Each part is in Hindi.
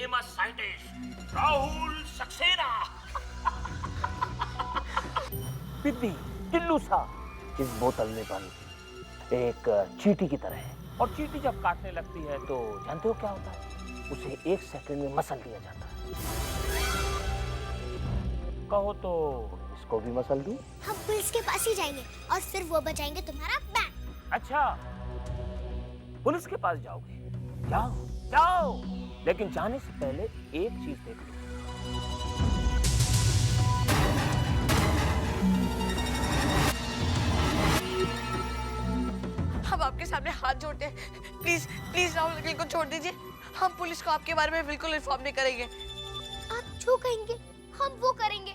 Famous scientist Rahul Saxena. पिद्दी टिल्लू सा इस बोतल में बंद एक चींटी की तरह है, और चींटी जब काटने लगती है तो जानते हो क्या होता है? उसे 1 सेकंड में मसल दिया जाता है। कहो तो इसको भी मसल दूं? हम पुलिस के पास ही जाएंगे और फिर वो बचाएंगे तुम्हारा बैंक। अच्छा, पुलिस के पास जाओगे? जाओ जाओ, लेकिन जाने से पहले एक चीज देख लो। हम आपके सामने हाथ जोड़ते हैं, प्लीज प्लीज राहुल अंकल को छोड़ दीजिए। हम पुलिस को आपके बारे में बिल्कुल इन्फॉर्म नहीं करेंगे। आप जो कहेंगे हम वो करेंगे।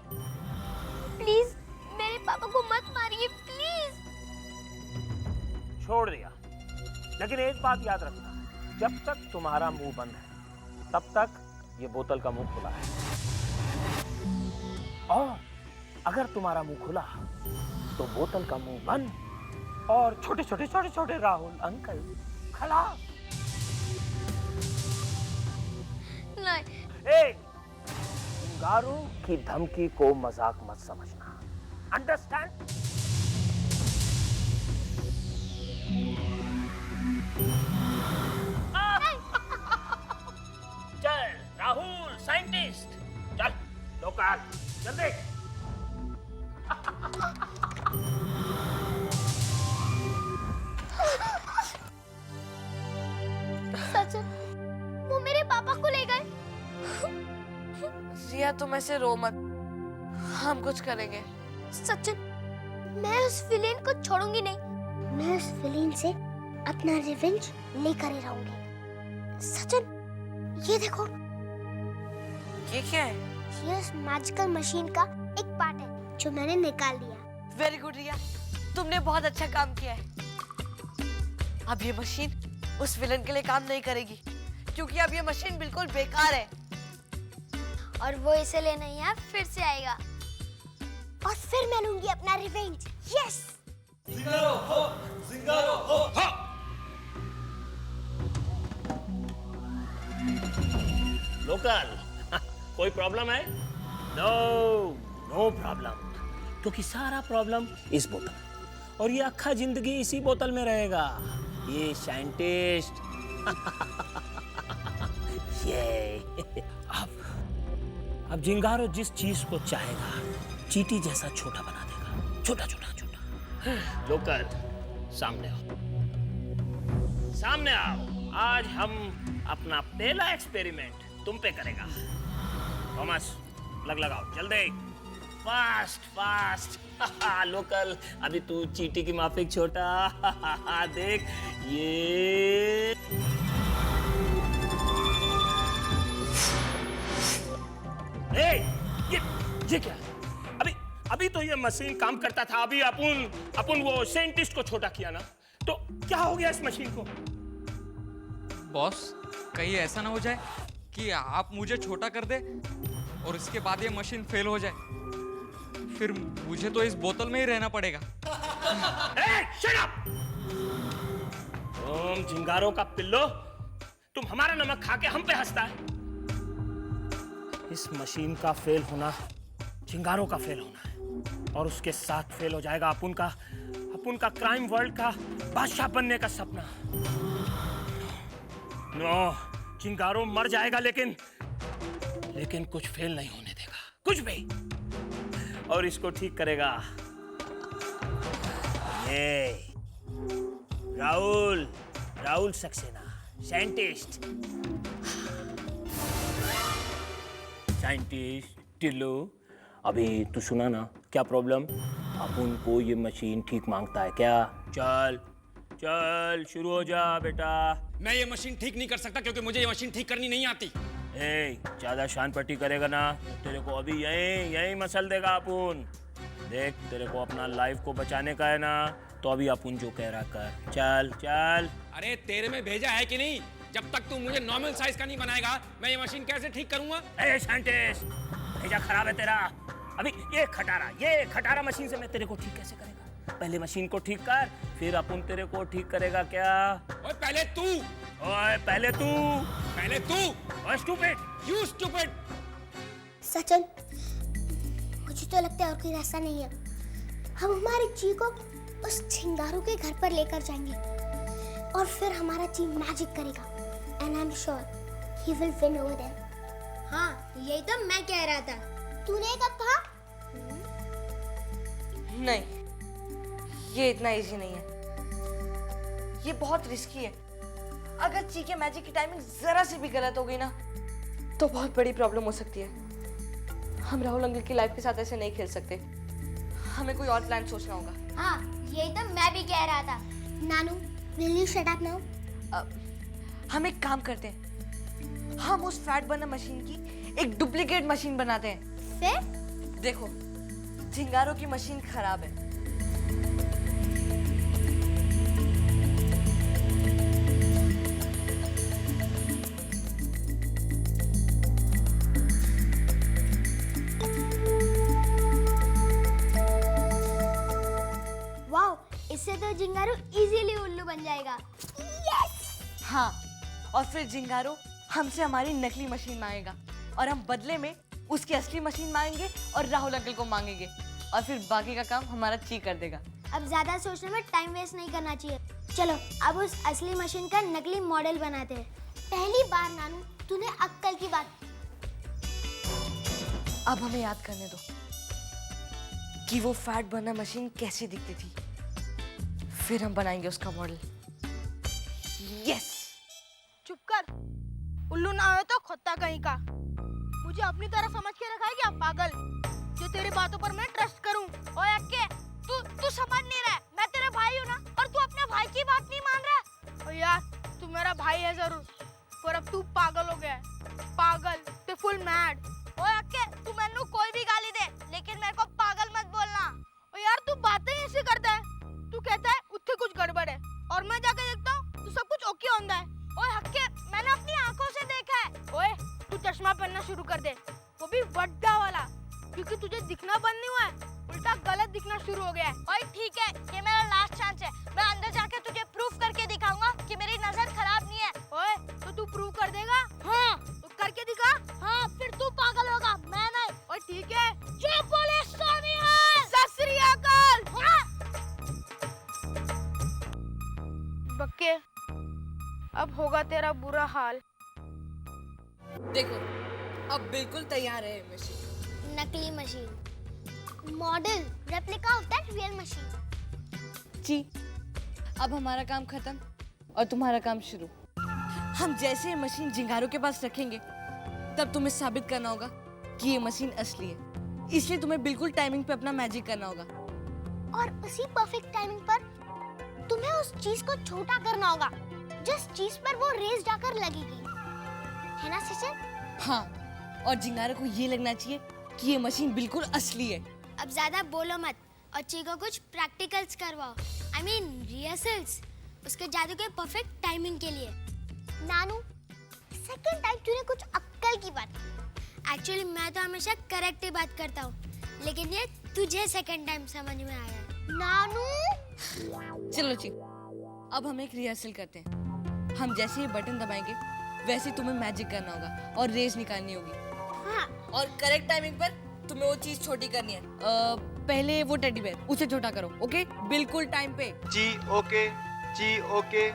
प्लीज मेरे पापा को मत मारिए प्लीज। छोड़ दिया, लेकिन एक बात याद रखना, जब तक तुम्हारा मुंह बंद है तब तक ये बोतल का मुंह खुला है, और अगर तुम्हारा मुंह खुला तो बोतल का मुंह बंद और छोटे छोटे छोटे छोटे राहुल अंकल खलास। नहीं, गारू की धमकी को मजाक मत समझना, अंडरस्टैंड? चल राहुल साइंटिस्ट, चल लोकल, जल्दी। सच, वो मेरे पापा को ले गए। रिया तुम ऐसे रो मत, हम कुछ करेंगे। सचिन, मैं उस विलेन को छोड़ूंगी नहीं। मैं उस विलेन से अपना रिवेंज लेकर ही रहूंगी। सचिन, ये देखो, ये क्या है? ये उस मैजिकल मशीन का एक पार्ट है जो मैंने निकाल दिया। वेरी गुड रिया, तुमने बहुत अच्छा काम किया है। अब ये मशीन उस विलन के लिए काम नहीं करेगी, क्योंकि अब ये मशीन बिल्कुल बेकार है। और वो इसे लेने यहाँ फिर से आएगा, और फिर मैं लूंगी अपना रिवेंज। यस! जिंगारो हो, जिंगारो हो, हो। लोकल, कोई प्रॉब्लम है? नो, नो प्रॉब्लम, क्योंकि सारा प्रॉब्लम इस बोतल, और ये अक्खा जिंदगी इसी बोतल में रहेगा। ये साइंटिस्ट ये अब जिंगारो जिस चीज को चाहेगा चींटी जैसा छोटा बना देगा, छोटा छोटा छोटा। लोकल, सामने आओ, सामने आओ। आज हम अपना पहला एक्सपेरिमेंट तुम पे करेगा। थॉमस, लग लगाओ जल्दी, फास्ट फास्ट। लोकल, अभी तू चींटी की माफिक छोटा। देख ये ये क्या? अभी तो ये मशीन काम करता था, अभी अपन वो साइंटिस्ट को छोटा किया ना, तो क्या हो गया इस मशीन को? बॉस, कहीं ऐसा ना हो जाए कि आप मुझे छोटा कर दे और इसके बाद ये मशीन फेल हो जाए, फिर मुझे तो इस बोतल में ही रहना पड़ेगा। Shut up! तुम जिंगारो का पिल्लो, तुम हमारा नमक खा के हम पे हंसता है। इस मशीन का फेल होना जिंगारो का फेल होना है, और उसके साथ फेल हो जाएगा अपन का क्राइम वर्ल्ड का बादशाह बनने का सपना। नो, चिंगारो मर जाएगा, लेकिन कुछ फेल नहीं होने देगा, कुछ भी। और इसको ठीक करेगा ये राहुल सक्सेना, साइंटिस्ट टिल्लू। अभी तू सुना ना, क्या प्रॉब्लम? अपन को ये मशीन ठीक मांगता है क्या? चल चल, शुरू हो जा बेटा। मैं ये मशीन ठीक नहीं कर सकता, क्योंकि मुझे ये मशीन ठीक करनी नहीं आती। ज्यादा शान पट्टी करेगा ना, तेरे को अभी यही मसल देगा अपन। देख, तेरे को अपना लाइफ को बचाने का है ना, तो अभी अपन जो कह रहा कर। चल चल। अरे तेरे में भेजा है कि नहीं? जब तक तू मुझे नॉर्मल साइज का नहीं बनाएगा, मैं ये मशीन कैसे ठीक करूंगा? साइंटिस्ट, भेजा खराब है तेरा। अभी ये खटारा मशीन से मैं तेरे को ठीक कैसे करेगा? पहले मशीन को ठीक कर, फिर अपन तेरे को ठीक करेगा क्या? ओए पहले तू। ओए पहले तू। पहले तू। ओए स्टूपिड, You stupid! सचिन, मुझे तो लगता है और कोई रास्ता नहीं है। हम हमारे ची को उस चिंगारू के घर पर लेकर जाएंगे और फिर हमारा ची मैजिक करेगा। And I am sure he will win over them. हाँ, यही तो मैं कह रहा था। तूने कब कहा? नहीं, ये इतना इजी नहीं है। ये बहुत रिस्की है। अगर ची के मैजिक की टाइमिंग जरा सी भी गलत हो गई ना, तो बहुत बड़ी प्रॉब्लम हो सकती है। हम राहुल अंकल की लाइफ के साथ ऐसे नहीं खेल सकते। हमें कोई और प्लान सोचना होगा। हाँ, यही तो मैं भी कह रहा था। Nanu, will you shut up now? हम एक काम करते हैं, हम उस फैट बर्नर मशीन की एक डुप्लीकेट मशीन बनाते हैं। फिर? देखो, चिंगारों की मशीन खराब है। वाओ, इससे तो जिंगारू इजीली उल्लू बन जाएगा। यस! हाँ, और फिर जिंगारो हमसे हमारी नकली मशीन मांगेगा और हम बदले में उसकी असली मशीन मांगेंगे और राहुल अंकल को मांगेंगे और फिर बाकी का काम हमारा ची कर देगा। अब ज्यादा सोचने में टाइम वेस्ट नहीं करना चाहिए। चलो, अब उस असली मशीन का नकली मॉडल बनाते हैं। पहली बार नानू, तूने अक्कल की बात। अब हमें याद करने दो कि वो फैट बर्नर मशीन कैसी दिखती थी, फिर हम बनाएंगे उसका मॉडल। यस! चुप कर, उल्लू ना हो तो खोता कहीं का। मुझे अपनी तरह समझ के रखा है क्या पागल, जो तेरी बातों पर मैं ट्रस्ट करूं? ओए अक्के, तू समझ नहीं रहा है, मैं तेरा भाई हूं ना, और तू अपने भाई की बात नहीं मान रहा। ओ यार, तू मेरा भाई है जरूर, पर अब तू पागल हो गया है। पागल, तू फुल मैड। ओए अक्के, तू मैनू कोई भी गाली दे, लेकिन मेरे को पागल मत बोलना। ओ यार, तू बातें ऐसे करता है। तू कहता है उत्थे कुछ गड़बड़ है, और मैं जाके देखता हूँ तो सब कुछ ओके होता है। ओए हक्के, मैंने अपनी आंखों से देखा है। ओए, तू चश्मा पहनना शुरू कर दे, वो भी बड्डा वाला, क्योंकि तुझे दिखना बंद नहीं हुआ है, उल्टा गलत दिखना शुरू हो गया है। ओए ठीक है, ये मेरा लास्ट चांस है। मैं अंदर जाके तुझे प्रूफ करके दिखाऊंगा कि मेरी नजर खराब नहीं है। ओए, तो तू प्रूव कर देगा? हाँ, तो करके दिखा। हाँ, फिर तू पागल होगा, मैं नहीं। ओए ठीक है। जय बोले सोनिया। सत श्री अकाल। हाँ। बक्के, अब होगा तेरा बुरा हाल। देखो, अब बिल्कुल तैयार है मशीन। नकली machine, model, replica of that real machine. जी, अब हमारा काम खत्म और तुम्हारा काम शुरू। हम जैसे ये मशीन जिंगारों के पास रखेंगे, तब तुम्हें साबित करना होगा कि ये मशीन असली है। इसलिए तुम्हें बिल्कुल टाइमिंग पे अपना मैजिक करना होगा। और उसी परफेक्ट टाइमिंग पर तुम्हें उस चीज को छोटा करना होगा, जिस चीज पर वो रेस जाकर लगेगी, है ना सचिन? हाँ, और जिंगारों को ये लगना चाहिए कि ये मशीन बिल्कुल असली है। अब ज्यादा बोलो मत और ची को कुछ प्रैक्टिकल्स करवाओ। I mean रिहर्सल्स, उसके जादू के परफेक्ट टाइमिंग के लिए। नानू, सेकंड टाइम तूने कुछ अक्कल की बात। एक्चुअली मैं तो हमेशा करेक्ट ही बात करता हूँ, लेकिन ये तुझे सेकंड टाइम समझ में आया है। नानू, चलो जी, अब हम एक रिहर्सल करते हैं। हम जैसे ये बटन दबाएंगे, वैसे तुम्हें मैजिक करना होगा और रेस निकालनी होगी। हाँ, और करेक्ट टाइमिंग पर तुम्हें वो चीज छोटी करनी है। पहले वो टेडी बेयर, उसे छोटा करो, ओके? बिल्कुल टाइम पे। जी ओके, जी ओके।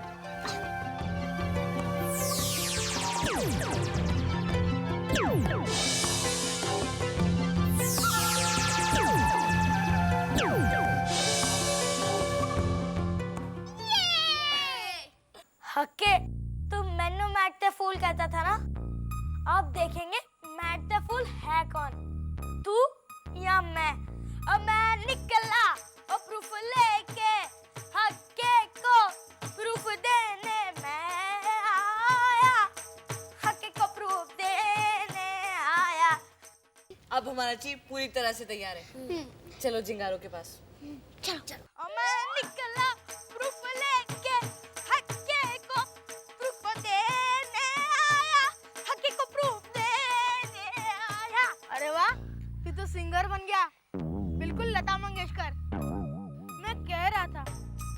हक्के, तू मैनू मैट द फूल कहता था ना? अब देखेंगे मैट द फूल है कौन, तू या मैं? अब मैं निकला और प्रूफ लेके, हक्के को प्रूफ देने मैं आया, हक्के को प्रूफ देने आया। अब हमारा चीज पूरी तरह से तैयार है। चलो जिंगारों के पास। चलो चलो। और मैं निकला प्रूफ लेके, हक्के को प्रूफ देने आया, हक्के को प्रूफ देने आया। अरे वाह, तू तो सिंगर बन गया, बिल्कुल लता मंगेशकर। मैं कह रहा था,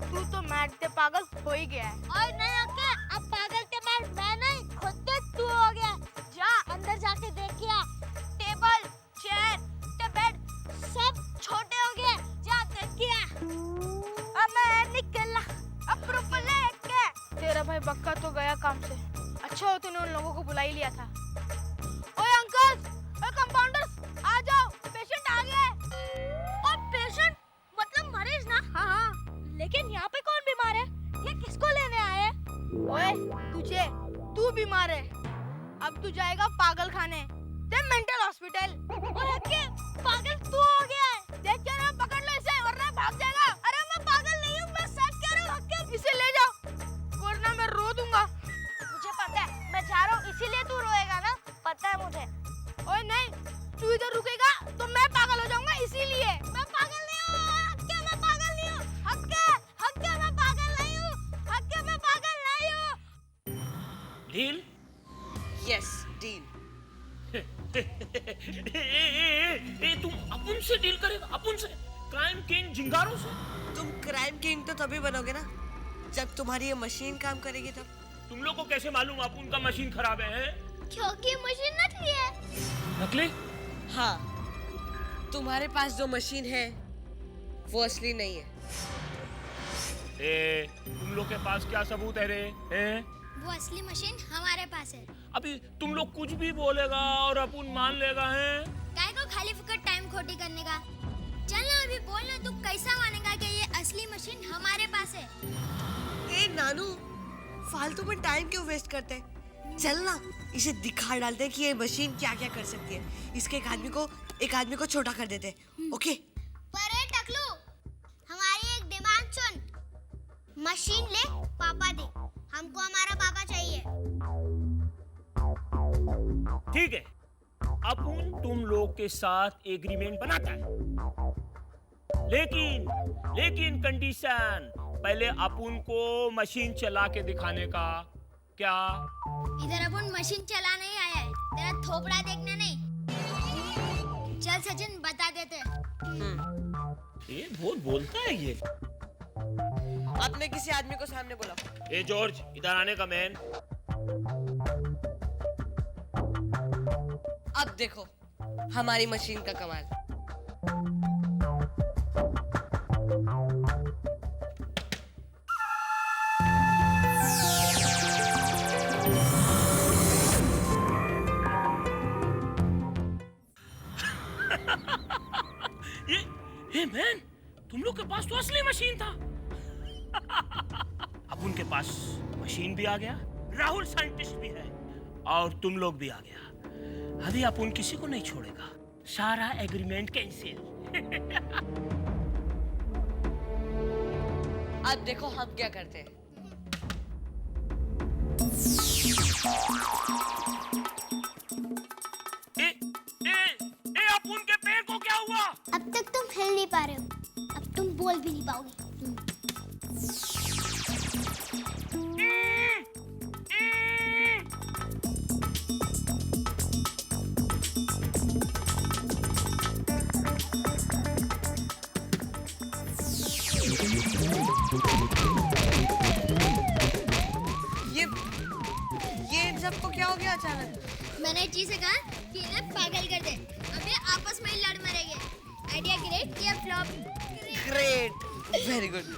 तू तो मैट से पागल हो ही गया है। और नहीं हक्के, अब पागल के मैं नहीं, खुद तू हो गया। ओए बक्का तो गया काम से। अच्छा हो तूने उन लोगों को बुला ही लिया था। ओए अंकल, ओए कंपाउंडर्स, आ जाओ, पेशेंट आ गया है। और पेशेंट मतलब मरीज ना? हाँ, लेकिन यहाँ पे कौन बीमार है? ये किसको लेने आए हैं? ओए तुझे, तू बीमार है, अब तू जाएगा पागल खाने, मेंटल हॉस्पिटल। और हक्के, पागल तू हो गया है। देख जरा, पकड़ लो इसे वरना भाग जाएगा। अरे मैं पागल नहीं हूँ, मैं सच कह रहा हूँ हक्के, इसे ले जाओ वरना मैं रो दूंगा। मुझे पता है, मैं जा रहा हूँ इसीलिए तू रोएगा ना, पता है मुझे। ओए नहीं, तू इधर रुकेगा तो मैं पागल हो जाऊंगा, इसीलिए। मैं पागल नहीं हूँ हक्के, मैं पागल नहीं हूँ हक्के, हक्के मैं पागल नहीं हूँ हक्के, मैं पागल नहीं हूँ। डील? Yes, deal. तुम अपुन से डील करेगा? अपुन से? क्राइम किंग जिंगारो से? तुम क्राइम किंग तो तभी बनोगे ना जब तुम्हारी ये मशीन काम करेगी तब। तुम लोग को कैसे मालूम अपुन का मशीन खराब है? क्योंकि मशीन नकली है। नकली? हाँ, तुम्हारे पास जो मशीन है वो असली नहीं है। तुम लोग के पास क्या सबूत है रे? वो असली मशीन हमारे पास है। अभी तुम लोग कुछ भी बोलेगा और अपुन मान लेगा है? काय को खाली फुकट टाइम खोटी करने का? चल ना अभी बोल ना, तू कैसा मानेगा कि ये असली मशीन हमारे पास है? ए नानू, फालतू में टाइम क्यों वेस्ट करते हैं? चल ना, इसे दिखा डालते हैं कि ये मशीन क्या क्या कर सकती है। इसके एक आदमी को छोटा कर देते हैं। ओके? पर ए टकलू, हमारी एक डिमांड सुन। मशीन ले, पापा दे, हमको हमारा पापा चाहिए। ठीक है, अपुन तुम लोग के साथ एग्रीमेंट बनाता है, लेकिन कंडीशन, पहले अपुन को मशीन चला के दिखाने का। क्या? इधर अपन मशीन चलाने ही आया है, तेरा थोपड़ा देखने नहीं। चल सचिन, बता देते। ये बहुत बोलता है ये। आपने किसी आदमी को सामने बोला। ए जॉर्ज, इधर आने का मैन। अब देखो हमारी मशीन का कमाल। ये मैन, तुम लोग के पास तो असली मशीन था। अब उनके पास मशीन भी आ गया, राहुल साइंटिस्ट भी है, और तुम लोग भी आ गया। अभी अपुन किसी को नहीं छोड़ेगा, सारा एग्रीमेंट कैंसिल। अब देखो हम क्या करते हैं। ए अपुन के पैर को क्या हुआ? अब तक तुम हिल नहीं पा रहे हो, अब तुम बोल भी नहीं पाओगे। ये इन सबको क्या हो गया अचानक? मैंने जी से कहा कि इन्हें पागल कर दे, अब ये आपस में ही लड़ मरेंगे। आइडिया ग्रेट या flop? Great, very good.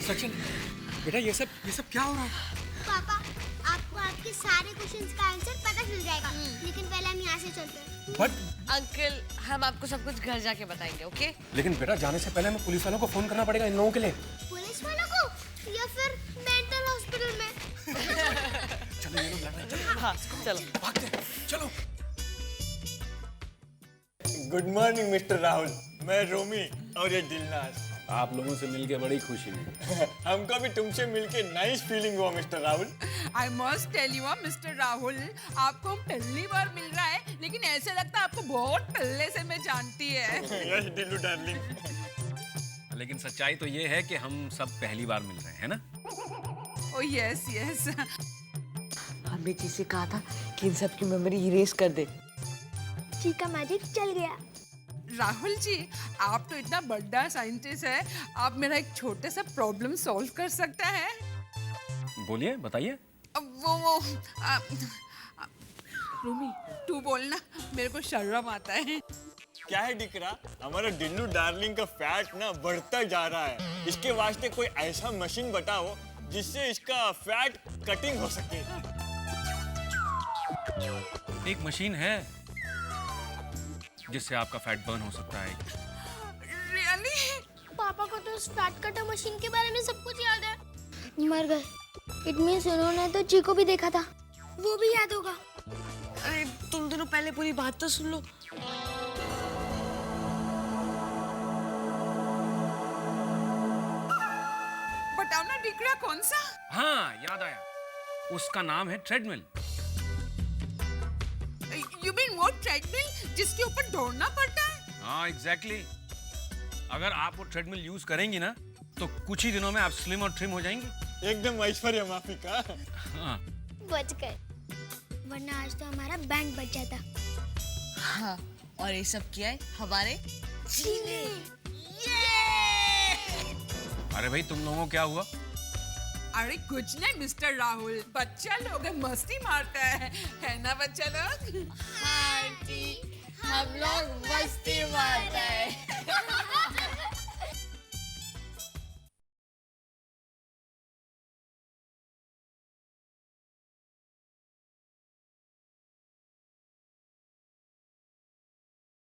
Sachin, बेटा ये सब क्या हो रहा है? पापा, आपको आपके सारे क्वेश्चंस का आंसर पता चल जाएगा, लेकिन पहले हम यहाँ से चलते हैं। बट अंकल, हम आपको सब कुछ घर जाके बताएंगे, ओके? लेकिन बेटा जाने से पहले हमें पुलिस वालों को फोन करना पड़ेगा इन लोगों के लिए। पुलिस वालों को या फिर मेंटल हॉस्पिटल में? चलो ये लोग लड़ रहे हैं, चलो। हाँ, चलो भागते हैं, चलो। गुड मॉर्निंग मिस्टर राहुल, मैं रोमी और ये दिलनाज। आप लोगों से मिलके बड़ी खुशी हुई। हमको भी तुमसे मिलके नाइस फीलिंग हुआ mister Rahul. I must tell you, mister Rahul, आपको पहली बार मिल रहा है, लेकिन ऐसे लगता है आपको बहुत पहले से मैं जानती है। यस दिलू डार्लिंग। लेकिन सच्चाई तो ये है कि हम सब पहली बार मिल रहे हैं, है ना? Oh yes, yes. हमने जी से कहा था कि इन सब की मेमोरी इरेज कर दे, ची का मैजिक चल गया। राहुल जी, आप तो इतना बड़ा साइंटिस्ट है, आप मेरा एक छोटा सा प्रॉब्लम सॉल्व कर सकता है? बोलिए, बताइए। रूमी, तू बोलना, मेरे को शर्म आता है। क्या है दिकरा, हमारा डिल्लू डार्लिंग का फैट ना बढ़ता जा रहा है। इसके वास्ते कोई ऐसा मशीन बताओ जिससे इसका फैट कटिंग हो सके। एक मशीन है जिससे आपका फैट बर्न हो सकता है। रियली? पापा को तो उस फैट कटर मशीन के बारे में सब कुछ याद है। मर गए। इट मींस उन्होंने तो ची को भी देखा था, वो भी याद होगा। अरे तुम दोनों पहले पूरी बात तो सुन लो। बताओ ना डिकरा, कौन सा? हाँ, याद आया। उसका नाम है ट्रेडमिल। यू मीन वो ट्रेडमिल जिसके ऊपर दौड़ना पड़ता है? हाँ, एग्जैक्टली। अगर आप वो ट्रेडमिल यूज करेंगी ना, तो कुछ ही दिनों में आप स्लिम और ट्रिम हो जाएंगी। एकदम ऐश्वर्या माफी का। हाँ। बच गए, वरना आज तो हमारा बैंड बच जाता। हाँ, और ये सब किया है हमारे चीने। अरे भाई, तुम लोगों को क्या हुआ? अरे कुछ नहीं मिस्टर राहुल, बच्चा लोग मस्ती मारता है ना बच्चा लोग? हाँ जी, हम लोग मस्ती मारते